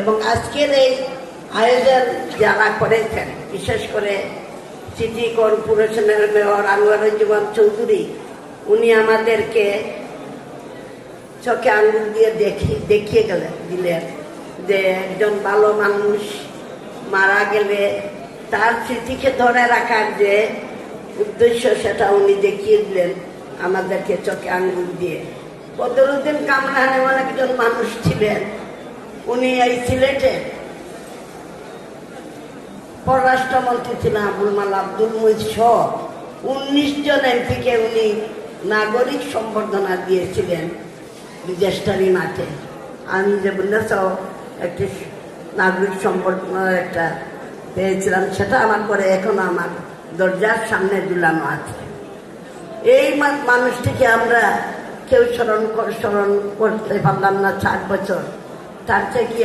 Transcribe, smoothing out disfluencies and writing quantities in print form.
এবং আজকের এই আয়োজন যারা করেছেন, বিশেষ করে সিটি কর্পোরেশনের মেয়র আনোয়ারুজ্জামান চৌধুরী, উনি আমাদেরকে চোখে আঙুল দিয়ে দেখিয়ে দিলেন যে একজন ভালো মানুষ মারা গেলে তার স্মৃতিকে ধরে রাখার যে উদ্দেশ্য, সেটা উনি দেখিয়ে দিলেন আমাদেরকে চোখে আঙুল দিয়ে। বদরুদ্দিন কামরান এমন একজন মানুষ ছিলেন, উনি এই সিলেটে পররাষ্ট্রমন্ত্রী ছিলেন আবুল মাল আব্দুল মুহিত সহ 19 জন এমপিকে উনি নাগরিক সম্বর্ধনা দিয়েছিলেন বিদেশটারি মাঠে। আমি যে বললেছ একটি নাগরিক সম্বর্ধনার একটা পেয়েছিলাম, সেটা আমার পরে এখনো আমার দরজার সামনে ঝুলানো আছে। এই মানুষটিকে আমরা কেউ স্মরণ করতে পারলাম না 60 বছর, তার থেকে